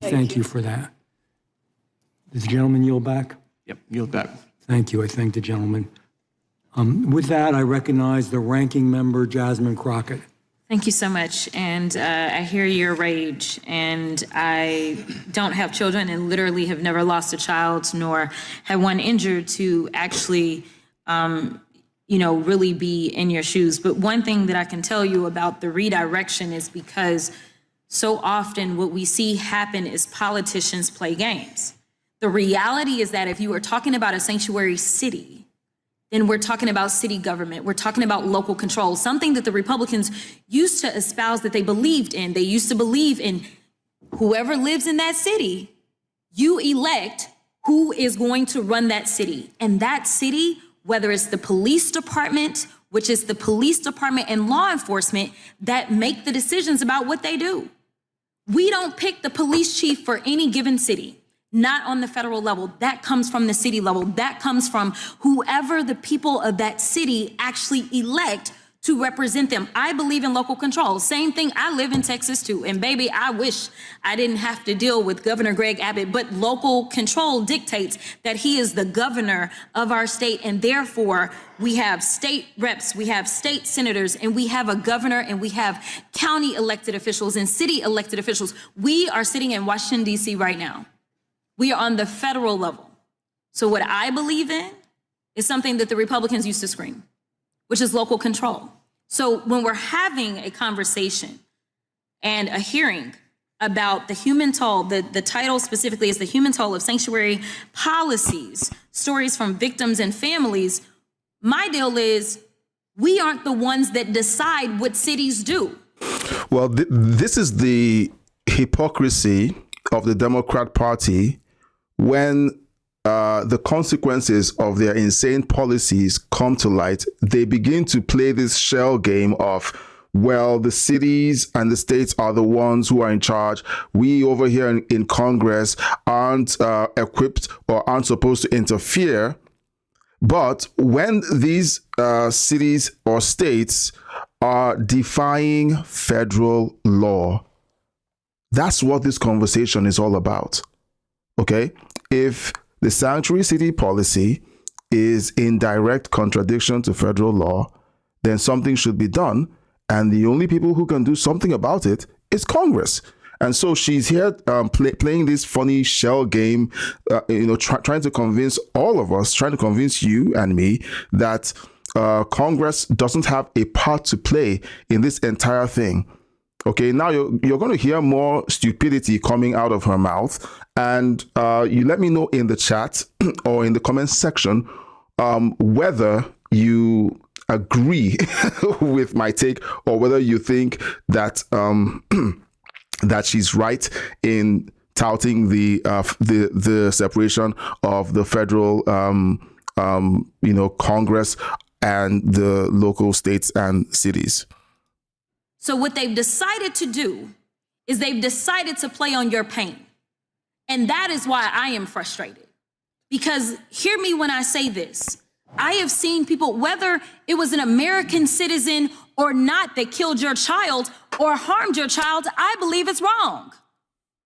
Thank you for that. Does the gentleman yield back? Yep, yield back. Thank you. I thank the gentleman. With that, I recognize the ranking member, Smug Crockett. Thank you so much. And I hear your rage. And I don't have children and literally have never lost a child nor had one injured to actually, really be in your shoes. But one thing that I can tell you about the redirection is because so often what we see happen is politicians play games. The reality is that if you are talking about a sanctuary city, then we're talking about city government. We're talking about local control, something that the Republicans used to espouse that they believed in. They used to believe in whoever lives in that city, you elect who is going to run that city. And that city, whether it's the police department, which is the police department and law enforcement that make the decisions about what they do. We don't pick the police chief for any given city. Not on the federal level. That comes from the city level. That comes from whoever the people of that city actually elect to represent them. I believe in local control. Same thing, I live in Texas too. And baby, I wish I didn't have to deal with Governor Greg Abbott, but local control dictates that he is the governor of our state. And therefore, we have state reps, we have state senators, and we have a governor, and we have county elected officials and city elected officials. We are sitting in Washington, D.C. right now. We are on the federal level. So what I believe in is something that the Republicans used to scream, which is local control. So when we're having a conversation and a hearing about the human toll, the title specifically is the human toll of sanctuary policies, stories from victims and families, my deal is we aren't the ones that decide what cities do. Well, this is the hypocrisy of the Democrat Party when the consequences of their insane policies come to light. They begin to play this shell game of, well, the cities and the states are the ones who are in charge. We over here in Congress aren't equipped or aren't supposed to interfere. But when these cities or states are defying federal law, that's what this conversation is all about. Okay? If the sanctuary city policy is in direct contradiction to federal law, then something should be done. And the only people who can do something about it is Congress. And so she's here playing this funny shell game, trying to convince all of us, trying to convince you and me that Congress doesn't have a part to play in this entire thing. Okay, now you're going to hear more stupidity coming out of her mouth. And you let me know in the chat or in the comment section whether you agree with my take or whether you think that that she's right in touting the separation of the federal Congress and the local states and cities. So what they've decided to do is they've decided to play on your pain. And that is why I am frustrated. Because hear me when I say this. I have seen people, whether it was an American citizen or not, that killed your child or harmed your child, I believe it's wrong.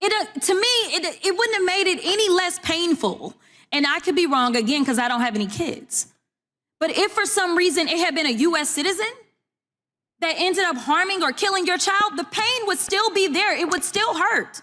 To me, it wouldn't have made it any less painful. And I could be wrong again because I don't have any kids. But if for some reason it had been a U.S. citizen that ended up harming or killing your child, the pain would still be there. It would still hurt.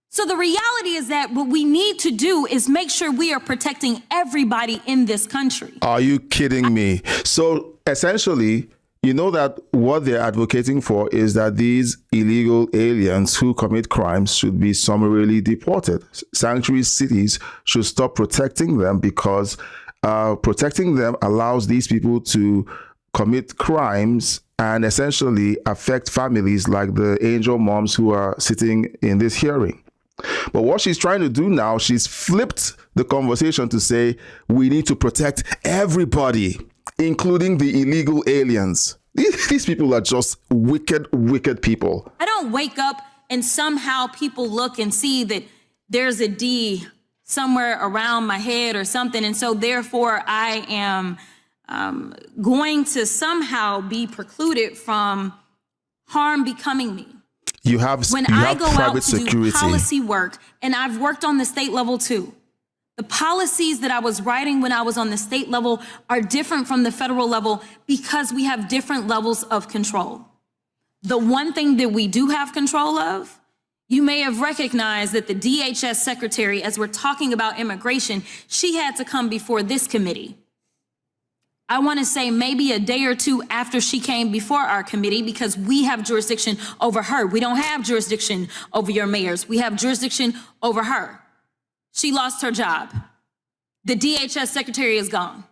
So the reality is that what we need to do is make sure we are protecting everybody in this country. Are you kidding me? So essentially, you know that what they're advocating for is that these illegal aliens who commit crimes should be summarily deported. Sanctuary cities should stop protecting them because protecting them allows these people to commit crimes and essentially affect families like the angel moms who are sitting in this hearing. But what she's trying to do now, she's flipped the conversation to say we need to protect everybody, including the illegal aliens. These people are just wicked, wicked people. I don't wake up and somehow people look and see that there's a D somewhere around my head or something. And so therefore I am going to somehow be precluded from harm becoming me. You have When you I have go out private to do security. policy work, and I've worked on the state level too, the policies that I was writing when I was on the state level are different from the federal level because we have different levels of control. The one thing that we do have control of, you may have recognized that the DHS secretary, as we're talking about immigration, she had to come before this committee. I want to say maybe a day or two after she came before our committee, because we have jurisdiction over her. We don't have jurisdiction over your mayors. We have jurisdiction over her. She lost her job. The DHS secretary is gone.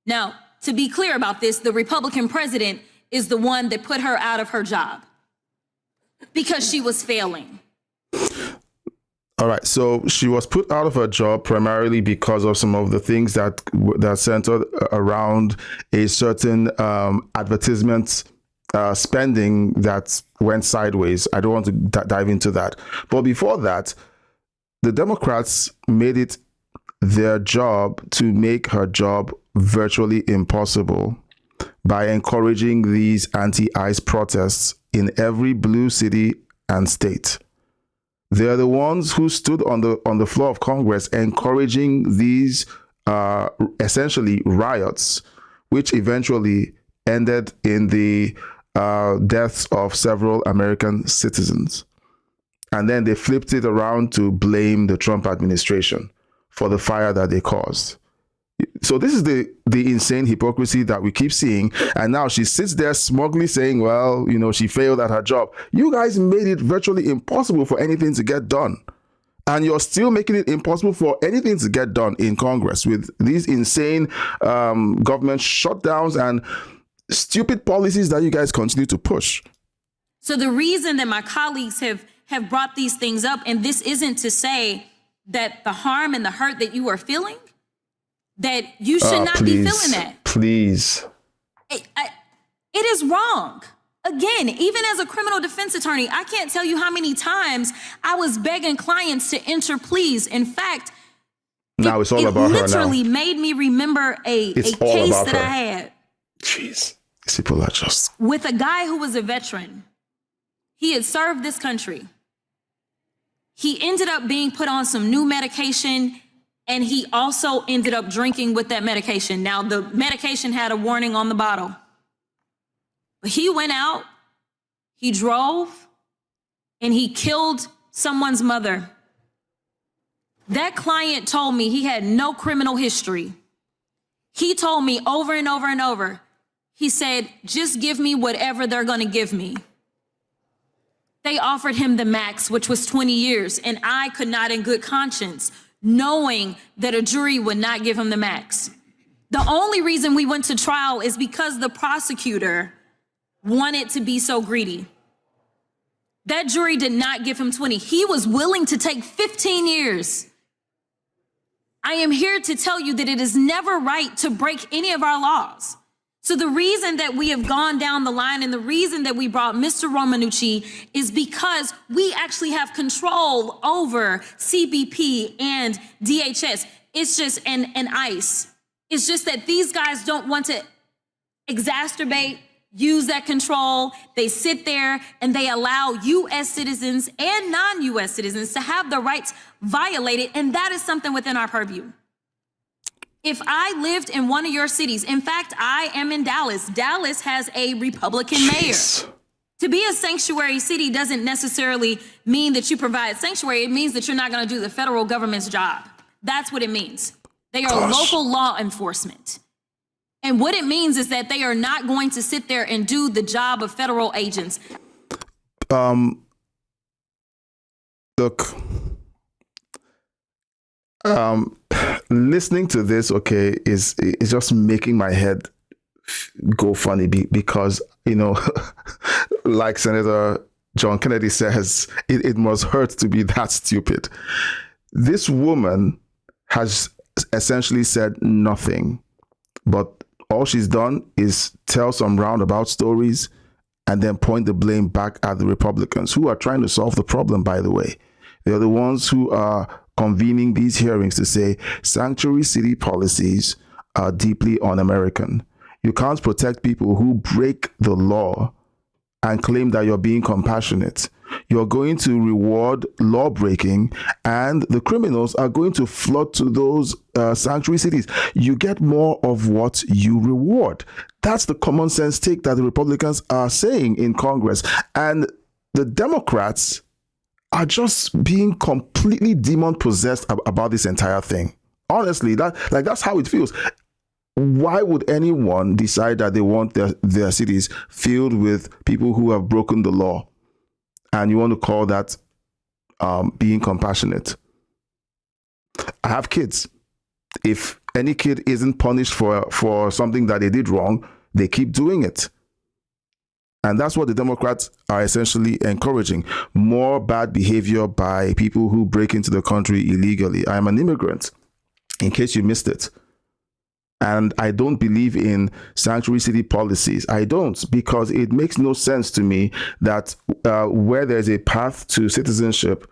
Now, to be clear about this, the Republican president is the one that put her out of her job because she was failing. All right, so she was put out of her job primarily because of some of the things that centered around a certain advertisement spending that went sideways. I don't want to dive into that. But before that, the Democrats made it their job to make her job virtually impossible by encouraging these anti-ICE protests in every blue city and state. They're the ones who stood on the floor of Congress encouraging these essentially riots, which eventually ended in the deaths of several American citizens. And then they flipped it around to blame the Trump administration for the fire that they caused. So this is the insane hypocrisy that we keep seeing. And now she sits there smugly saying, well, you know, she failed at her job. You guys made it virtually impossible for anything to get done. And you're still making it impossible for anything to get done in Congress with these insane government shutdowns and stupid policies that you guys continue to push. So the reason that my colleagues have brought these things up, and this isn't to say that the harm and the hurt that you are feeling, that you should not be feeling that. Please. It is wrong. Again, even as a criminal defense attorney, I can't tell you how many times I was begging clients to enter pleas. In fact, now it's all about her now. It literally made me remember a case that I had. Jeez. These people are just... with a guy who was a veteran. He had served this country. He ended up being put on some new medication, and he also ended up drinking with that medication. Now, the medication had a warning on the bottle. But he went out, he drove, and he killed someone's mother. That client told me he had no criminal history. He told me over and over and over, he said, just give me whatever they're gonna give me. They offered him the max, which was 20 years, and I could not in good conscience, knowing that a jury would not give him the max. The only reason we went to trial is because the prosecutor wanted to be so greedy. That jury did not give him 20. He was willing to take 15 years. I am here to tell you that it is never right to break any of our laws. So the reason that we have gone down the line and the reason that we brought Mr. Romanucci is because we actually have control over CBP and DHS. It's just, and ICE. It's just that these guys don't want to exacerbate, use that control. They sit there and they allow U.S. citizens and non-U.S. citizens to have their rights violated, and that is something within our purview. If I lived in one of your cities, in fact, I am in Dallas. Dallas has a Republican mayor. To be a sanctuary city doesn't necessarily mean that you provide sanctuary. It means that you're not going to do the federal government's job. That's what it means. They are local law enforcement. And what it means is that they are not going to sit there and do the job of federal agents. Look, listening to this, okay, is just making my head go funny because, you know, like Senator John Kennedy says, it must hurt to be that stupid. This woman has essentially said nothing, but all she's done is tell some roundabout stories and then point the blame back at the Republicans, who are trying to solve the problem, by the way. They're the ones who are convening these hearings to say sanctuary city policies are deeply un-American. You can't protect people who break the law and claim that you're being compassionate. you're going to reward law breaking, and the criminals are going to flood to those sanctuary cities. You get more of what you reward. That's the common sense take that the Republicans are saying in Congress. And the Democrats are just being completely demon possessed about this entire thing. Honestly, that's how it feels. Why would anyone decide that they want their cities filled with people who have broken the law? And you want to call that being compassionate? I have kids. If any kid isn't punished for something that they did wrong, they keep doing it. And that's what the Democrats are essentially encouraging. More bad behavior by people who break into the country illegally. I am an immigrant, in case you missed it. And I don't believe in sanctuary city policies. I don't, because it makes no sense to me that where there's a path to citizenship,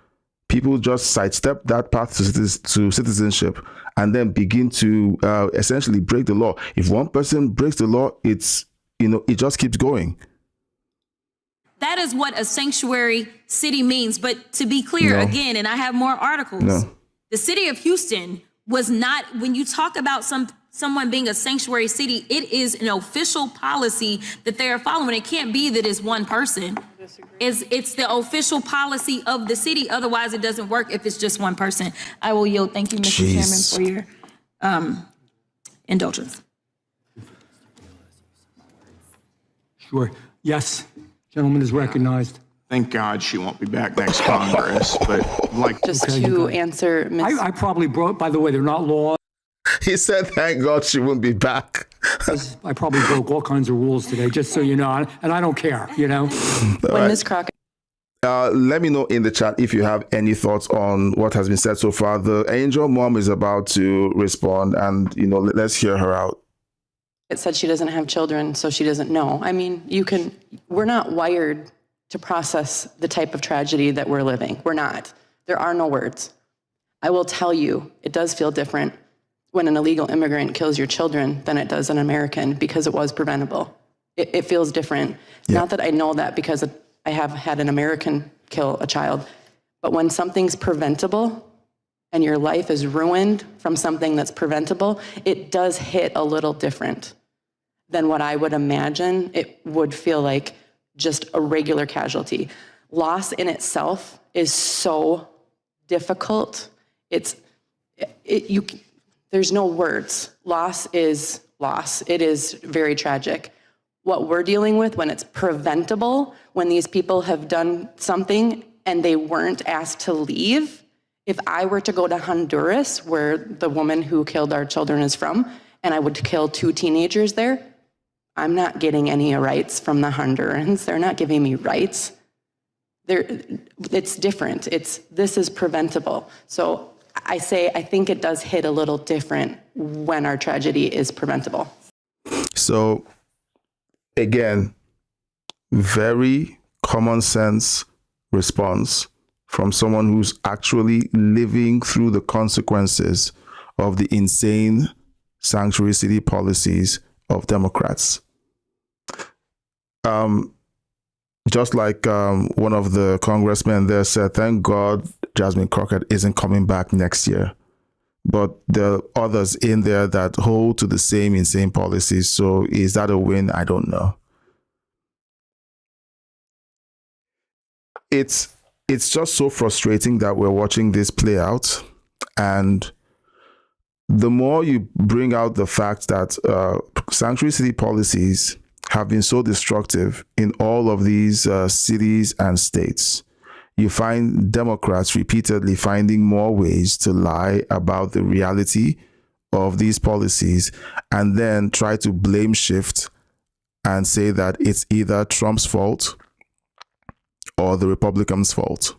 people just sidestep that path to citizenship and then begin to essentially break the law. If one person breaks the law, it just keeps going. That is what a sanctuary city means. But to be clear, again, and I have more articles, the city of Houston was not, when you talk about someone being a sanctuary city, it is an official policy that they are following. It can't be that it's one person. It's the official policy of the city. Otherwise, it doesn't work if it's just one person. I will yield. Thank you, Mr. Chairman, for your indulgence. Sure. Yes, gentleman is recognized. Thank God she won't be back next Congress, but Just to answer Ms. I probably broke, by the way, they're not laws. He said, thank God she won't be back. I probably broke all kinds of rules today, just so you know, and I don't care, When Ms. Crockett. Let me know in the chat if you have any thoughts on what has been said so far. The angel mom is about to respond, and let's hear her out. It said she doesn't have children, so she doesn't know. I mean, we're not wired to process the type of tragedy that we're living. We're not. There are no words. I will tell you, it does feel different when an illegal immigrant kills your children than it does an American, because it was preventable. It feels different. Yeah. Not that I know that because I have had an American kill a child, but when something's preventable and your life is ruined from something that's preventable, it does hit a little different than what I would imagine it would feel like just a regular casualty. Loss in itself is so difficult. There's no words. Loss is loss. It is very tragic. What we're dealing with when it's preventable, when these people have done something and they weren't asked to leave. If I were to go to Honduras, where the woman who killed our children is from, and I would kill 2 teenagers there, I'm not getting any rights from the Hondurans. They're not giving me rights. It's different. This is preventable. So I think it does hit a little different when our tragedy is preventable. So again, very common sense response from someone who's actually living through the consequences of the insane sanctuary city policies of Democrats. Just like one of the congressmen there said, thank God Smug Crockett isn't coming back next year. But there are others in there that hold to the same insane policies. So is that a win? I don't know. It's just so frustrating that we're watching this play out. And the more you bring out the fact that sanctuary city policies have been so destructive in all of these cities and states, you find Democrats repeatedly finding more ways to lie about the reality of these policies and then try to blame shift and say that it's either Trump's fault or the Republicans' fault.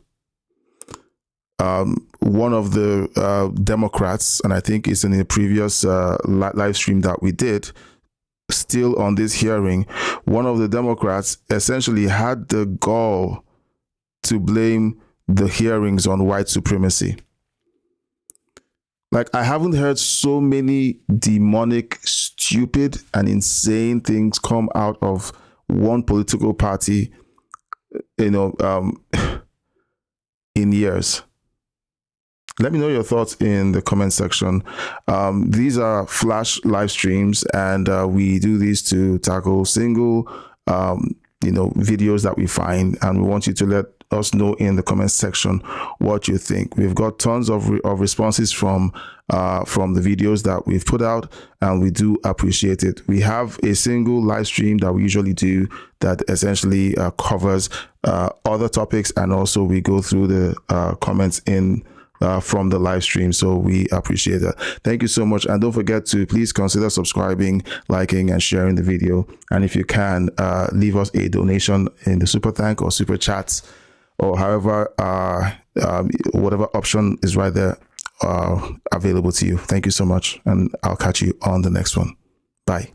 One of the Democrats, and I think it's in the previous live stream that we did, still on this hearing, one of the Democrats essentially had the gall to blame the hearings on white supremacy. Like, I haven't heard so many demonic, stupid, and insane things come out of one political party, in years? Let me know your thoughts in the comment section. These are flash live streams, and we do these to tackle single, videos that we find, and we want you to let us know in the comment section what you think. We've got tons of responses from the videos that we've put out, and we do appreciate it. We have a single live stream that we usually do that essentially covers other topics, and also we go through the comments in from the live stream, so we appreciate that. Thank you so much, and don't forget to please consider subscribing, liking, and sharing the video. And if you can, leave us a donation in the super thank or super chats, or however, whatever option is right there available to you. Thank you so much, and I'll catch you on the next one. Bye.